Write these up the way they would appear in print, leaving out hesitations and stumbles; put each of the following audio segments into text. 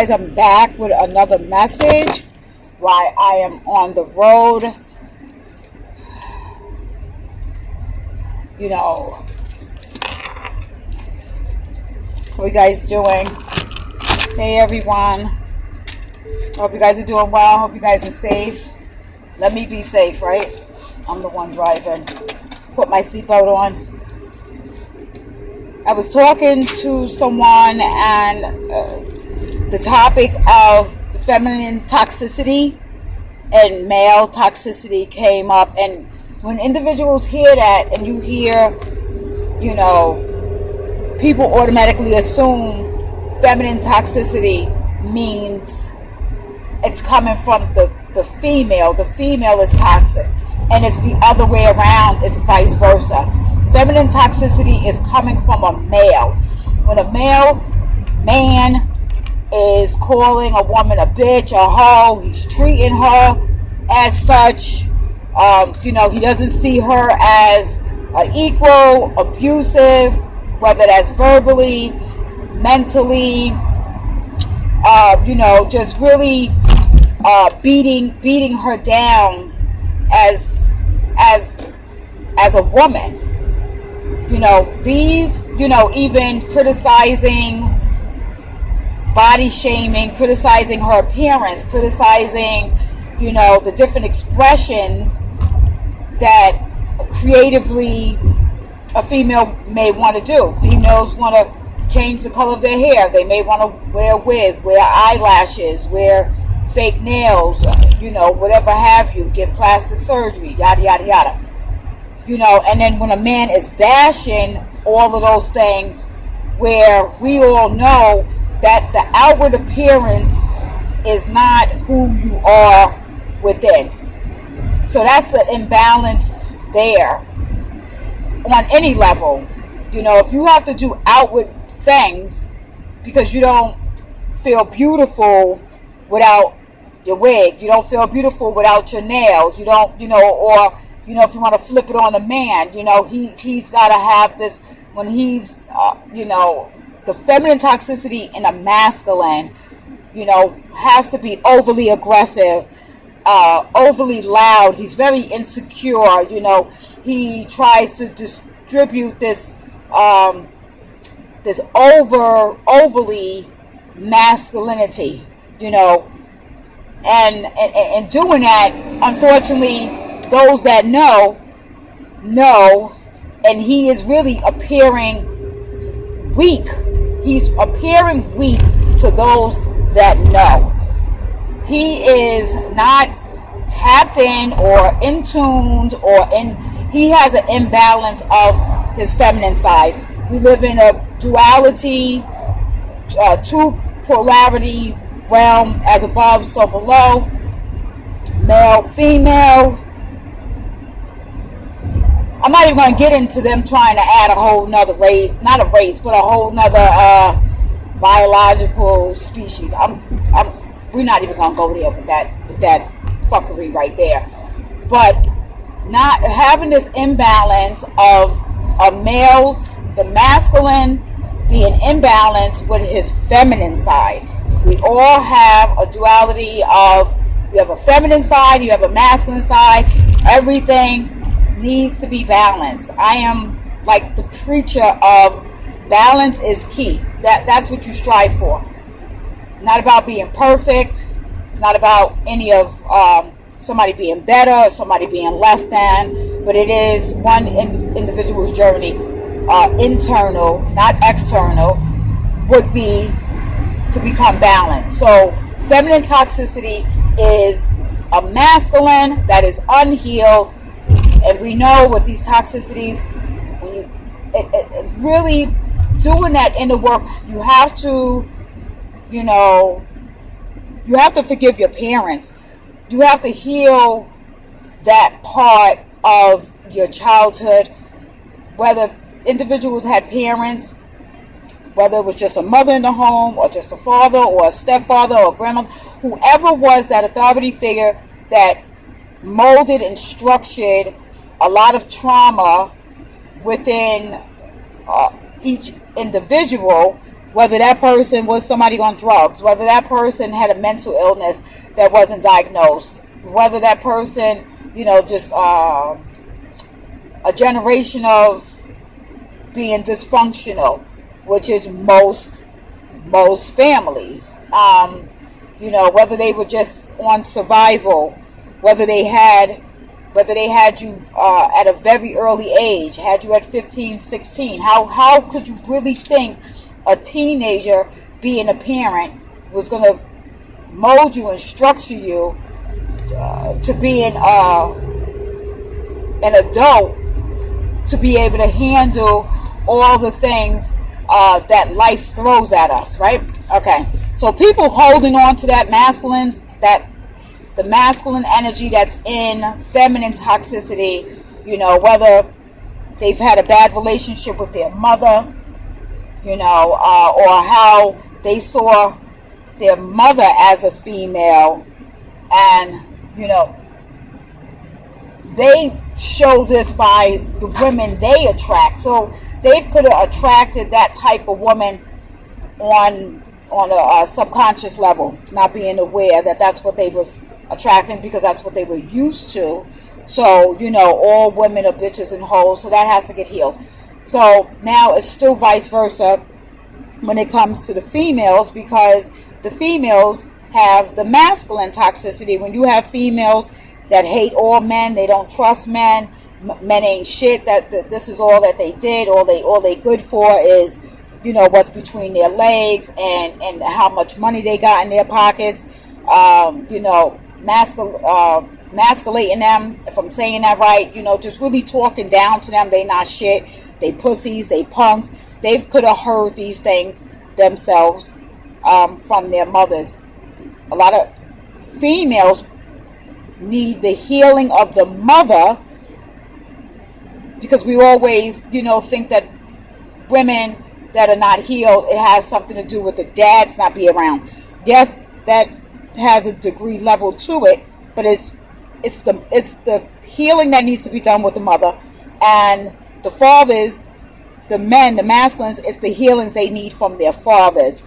guys, I'm back with another message while I am on the road. How you guys doing? Hey everyone. Hope you guys are doing well. Hope you guys are safe. Let me be safe, right? I'm the one driving. Put my seatbelt on. I was talking to someone and the topic of feminine toxicity and male toxicity came up. And when individuals hear that and you hear, people automatically assume feminine toxicity means it's coming from the female. The female is toxic. And it's the other way around. It's vice versa. Feminine toxicity is coming from a male. When a man is calling a woman a bitch, a hoe, he's treating her as such. He doesn't see her as equal, abusive, whether that's verbally, mentally, just really beating her down as a woman. Even criticizing, body shaming, criticizing her appearance, criticizing, the different expressions that creatively a female may want to do. Females want to change the color of their hair. They may want to wear a wig, wear eyelashes, wear fake nails, whatever have you, get plastic surgery, yada, yada, yada. And then when a man is bashing all of those things, where we all know that the outward appearance is not who you are within. So that's the imbalance there on any level. If you have to do outward things because you don't feel beautiful without your wig, you don't feel beautiful without your nails, you don't, or if you want to flip it on a man, he's got to have this when he's, the feminine toxicity in a masculine, has to be overly aggressive, overly loud. He's very insecure. He tries to distribute this, overly masculinity, and doing that, unfortunately, those that know, and he is really appearing weak. He's appearing weak to those that know. He is not tapped in or in tuned he has an imbalance of his feminine side. We live in a duality, two polarity realm, as above, so below, male, female. I'm not even going to get into them trying to add a whole nother race, not a race, but a whole nother biological species. We're not even going to go there with that fuckery right there. But not having this imbalance of males, the masculine being imbalanced with his feminine side. We all have a duality of, you have a feminine side, you have a masculine side. Everything needs to be balanced. I am like the preacher of balance is key. That's what you strive for. Not about being perfect. It's not about any of somebody being better or somebody being less than, but it is one individual's journey, internal, not external, would be to become balanced. So feminine toxicity is a masculine that is unhealed. And we know with these toxicities, when it really doing that inner work, you have to, you have to forgive your parents. You have to heal that part of your childhood, whether individuals had parents, whether it was just a mother in the home or just a father or a stepfather or a grandmother, whoever was that authority figure that molded and structured a lot of trauma within each individual, whether that person was somebody on drugs, whether that person had a mental illness that wasn't diagnosed, whether that person, just a generation of being dysfunctional, which is most families. Whether they were just on survival, whether they had you at a very early age, had you at 15, 16. How could you really think a teenager being a parent was going to mold you and structure you to being an adult, to be able to handle all the things that life throws at us, right? Okay, so people holding on to the masculine energy that's in feminine toxicity, whether they've had a bad relationship with their mother, or how they saw their mother as a female, and they show this by the women they attract. So they could have attracted that type of woman on a subconscious level, not being aware that that's what they was attracting, because that's what they were used to. So all women are bitches and hoes, so that has to get healed. So now it's still vice versa when it comes to the females, because the females have the masculine toxicity. When you have females that hate all men, they don't trust men, men ain't shit, that this is all that they did, all they good for is what's between their legs and how much money they got in their pockets, masculating them, if I'm saying that right, just really talking down to them. They not shit, they pussies, they punks. They could have heard these things themselves from their mothers. A lot of females need the healing of the mother, because we always think that women that are not healed, it has something to do with the dads not be around. Yes, that has a degree level to it, but it's the healing that needs to be done with the mother. And the fathers, the men, the masculines, it's the healings they need from their fathers.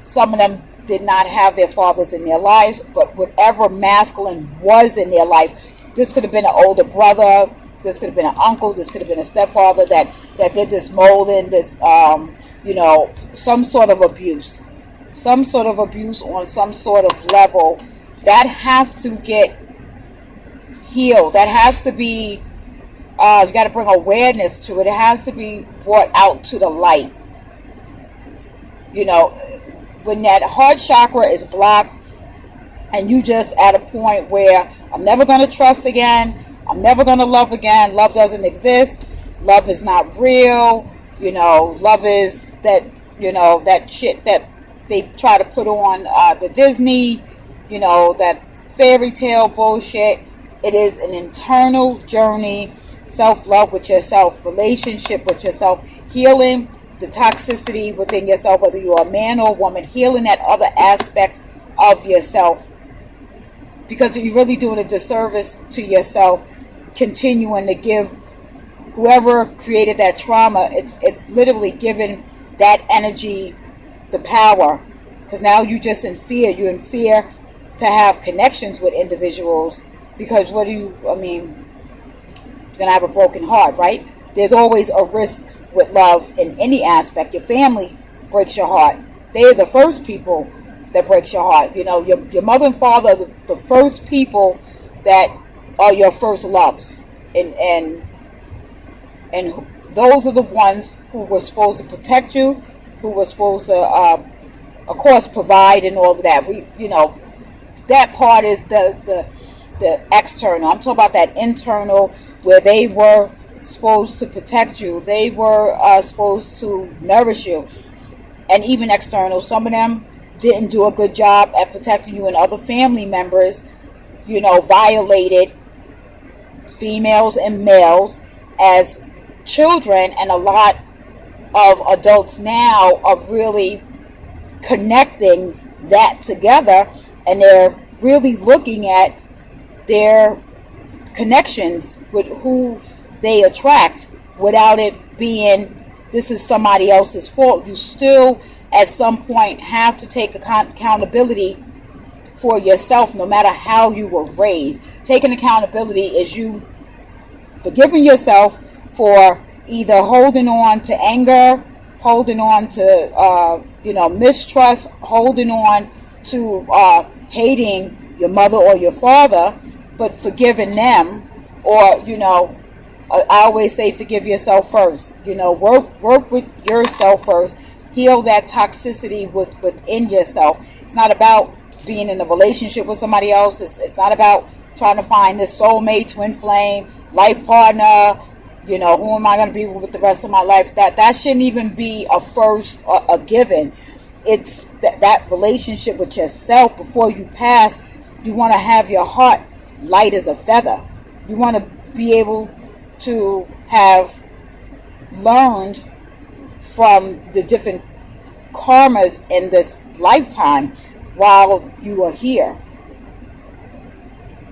Some of them did not have their fathers in their lives, but whatever masculine was in their life, this could have been an older brother, this could have been an uncle, this could have been a stepfather that did this molding, this some sort of abuse on some sort of level. That has to get healed. That has to be you got to bring awareness to it. It has to be brought out to the light. When that heart chakra is blocked and you just at a point where I'm never going to trust again, I'm never going to love again, love doesn't exist, love is not real, love is that, that shit that they try to put on the Disney, that fairy tale bullshit. It is an internal journey, self-love with yourself, relationship with yourself, healing the toxicity within yourself, whether you're a man or a woman, healing that other aspect of yourself, because you're really doing a disservice to yourself, continuing to give whoever created that trauma, it's literally giving that energy the power, because now you're just in fear. You're in fear to have connections with individuals, because you're gonna have a broken heart, right? There's always a risk with love in any aspect. Your family breaks your heart. They're the first people that breaks your heart. Your mother and father are the first people that are your first loves, and those are the ones who were supposed to protect you, who were supposed to of course provide and all of that. That part is the external. I'm talking about that internal, where they were supposed to protect you, they were supposed to nourish you. And even external, some of them didn't do a good job at protecting you, and other family members violated females and males as children. And a lot of adults now are really connecting that together, and they're really looking at their connections with who they attract, without it being this is somebody else's fault. You still at some point have to take accountability for yourself, no matter how you were raised. Taking accountability is you forgiving yourself for either holding on to anger, holding on to mistrust, holding on to hating your mother or your father, but forgiving them. Or I always say forgive yourself first. Work with yourself first. Heal that toxicity within yourself. It's not about being in a relationship with somebody else. It's not about trying to find this soulmate, twin flame, life partner. Who am I going to be with the rest of my life? That shouldn't even be a first, a given. It's that relationship with yourself before you pass. You want to have your heart light as a feather. You want to be able to have learned from the different karmas in this lifetime while you are here.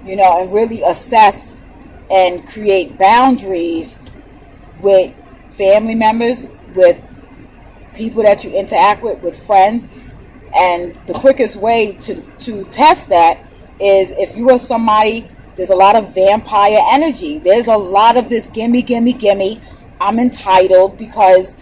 And really assess and create boundaries with family members, with people that you interact with friends. And the quickest way to test that is if you are somebody, there's a lot of vampire energy. There's a lot of this gimme, gimme, gimme. I'm entitled because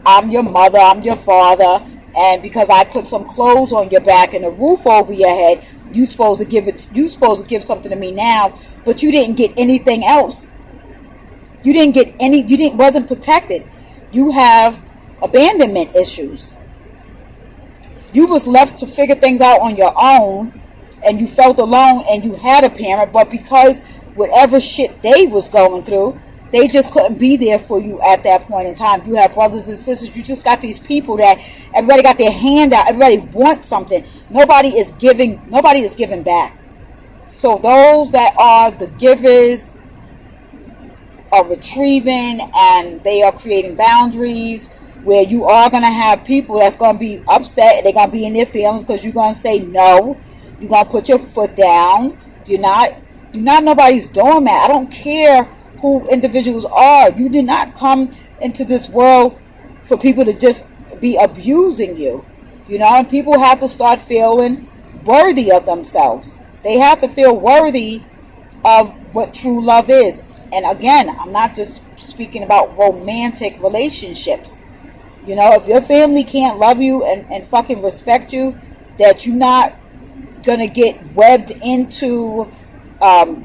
I'm your mother, I'm your father, and because I put some clothes on your back and a roof over your head, you supposed to give something to me now, but you didn't get anything else. Wasn't protected. You have abandonment issues. You was left to figure things out on your own, and you felt alone, and you had a parent, but because whatever shit they was going through, they just couldn't be there for you at that point in time. You have brothers and sisters. You just got these people that everybody got their hand out. Everybody wants something. Nobody is giving back. So those that are the givers are retrieving, and they are creating boundaries where you are going to have people that's going to be upset. They're going to be in their feelings because you're going to say no. You're going to put your foot down. You're not nobody's doormat. I don't care who individuals are. You did not come into this world for people to just be abusing you. And people have to start feeling worthy of themselves. They have to feel worthy of what true love is. And again, I'm not just speaking about romantic relationships. If your family can't love you and fucking respect you, that you're not gonna get webbed into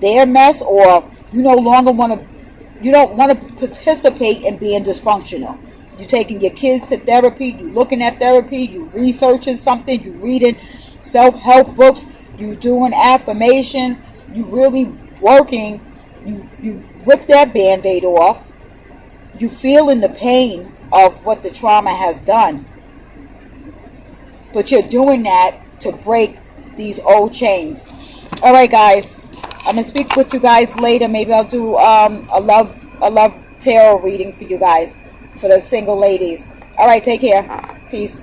their mess, or you don't want to participate in being dysfunctional. You're taking your kids to therapy, you looking at therapy, you researching something, you reading self-help books, you doing affirmations, you really working, you rip that band-aid off, you feeling the pain of what the trauma has done. But you're doing that to break these old chains. Alright guys, I'm going to speak with you guys later. Maybe I'll do a love tarot reading for you guys, for the single ladies. Alright, take care. Peace.